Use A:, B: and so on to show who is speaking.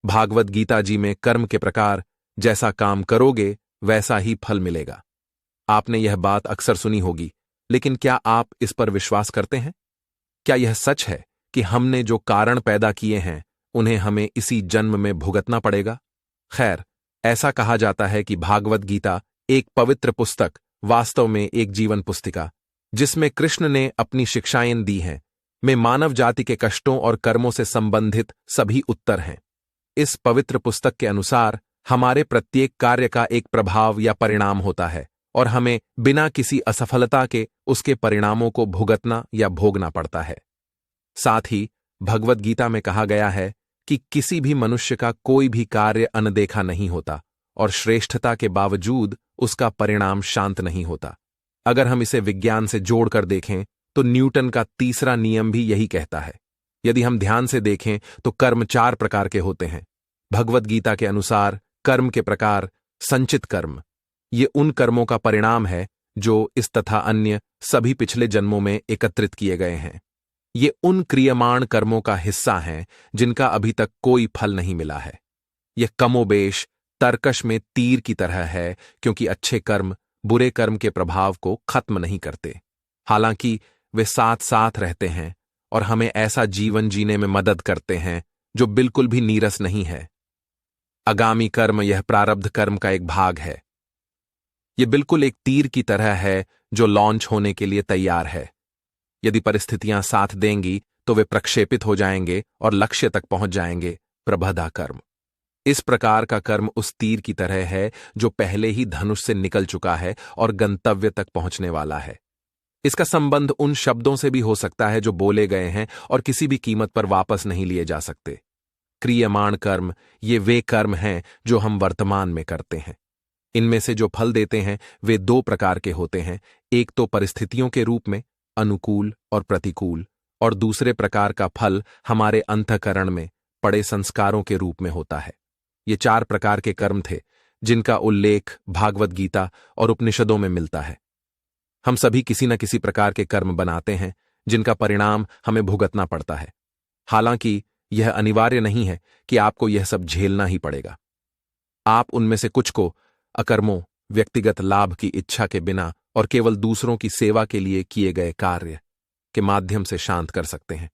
A: भागवत गीता जी में कर्म के प्रकार, जैसा काम करोगे वैसा ही फल मिलेगा। आपने यह बात अक्सर सुनी होगी, लेकिन क्या आप इस पर विश्वास करते हैं? क्या यह सच है कि हमने जो कारण पैदा किए हैं उन्हें हमें इसी जन्म में भुगतना पड़ेगा? खैर, ऐसा कहा जाता है कि भागवत गीता एक पवित्र पुस्तक, वास्तव में एक जीवन पुस्तिका, जिसमें कृष्ण ने अपनी शिक्षाएं दी हैं, में मानव जाति के कष्टों और कर्मों से संबंधित सभी उत्तर हैं। इस पवित्र पुस्तक के अनुसार हमारे प्रत्येक कार्य का एक प्रभाव या परिणाम होता है और हमें बिना किसी असफलता के उसके परिणामों को भुगतना या भोगना पड़ता है। साथ ही भगवत गीता में कहा गया है कि किसी भी मनुष्य का कोई भी कार्य अनदेखा नहीं होता और श्रेष्ठता के बावजूद उसका परिणाम शांत नहीं होता। अगर हम इसे विज्ञान से जोड़कर देखें तो न्यूटन का तीसरा नियम भी यही कहता है। यदि हम ध्यान से देखें तो कर्म 4 प्रकार के होते हैं। भगवत गीता के अनुसार कर्म के प्रकार, संचित कर्म, ये उन कर्मों का परिणाम है जो इस तथा अन्य सभी पिछले जन्मों में एकत्रित किए गए हैं। ये उन क्रियमाण कर्मों का हिस्सा हैं जिनका अभी तक कोई फल नहीं मिला है। यह कमोबेश तर्कश में तीर की तरह है, क्योंकि अच्छे कर्म बुरे कर्म के प्रभाव को खत्म नहीं करते, हालांकि वे साथ साथ रहते हैं और हमें ऐसा जीवन जीने में मदद करते हैं जो बिल्कुल भी नीरस नहीं है। आगामी कर्म यह प्रारब्ध कर्म का एक भाग है। यह बिल्कुल एक तीर की तरह है जो लॉन्च होने के लिए तैयार है। यदि परिस्थितियां साथ देंगी तो वे प्रक्षेपित हो जाएंगे और लक्ष्य तक पहुंच जाएंगे, प्रबधा कर्म। इस प्रकार का कर्म उस तीर की तरह है जो पहले ही धनुष से निकल चुका है और गंतव्य तक पहुंचने वाला है। इसका संबंध उन शब्दों से भी हो सकता है जो बोले गए हैं और किसी भी कीमत पर वापस नहीं लिए जा सकते। क्रियमाण कर्म ये वे कर्म हैं जो हम वर्तमान में करते हैं। इनमें से जो फल देते हैं वे 2 प्रकार के होते हैं। एक तो परिस्थितियों के रूप में, अनुकूल और प्रतिकूल, और दूसरे प्रकार का फल हमारे अंतःकरण में पड़े संस्कारों के रूप में होता है। ये 4 प्रकार के कर्म थे जिनका उल्लेख भागवत गीता और उपनिषदों में मिलता है। हम सभी किसी न किसी प्रकार के कर्म बनाते हैं जिनका परिणाम हमें भुगतना पड़ता है। हालांकि यह अनिवार्य नहीं है कि आपको यह सब झेलना ही पड़ेगा। आप उनमें से कुछ को अकर्मों, व्यक्तिगत लाभ की इच्छा के बिना और केवल दूसरों की सेवा के लिए किए गए कार्य के माध्यम से शांत कर सकते हैं।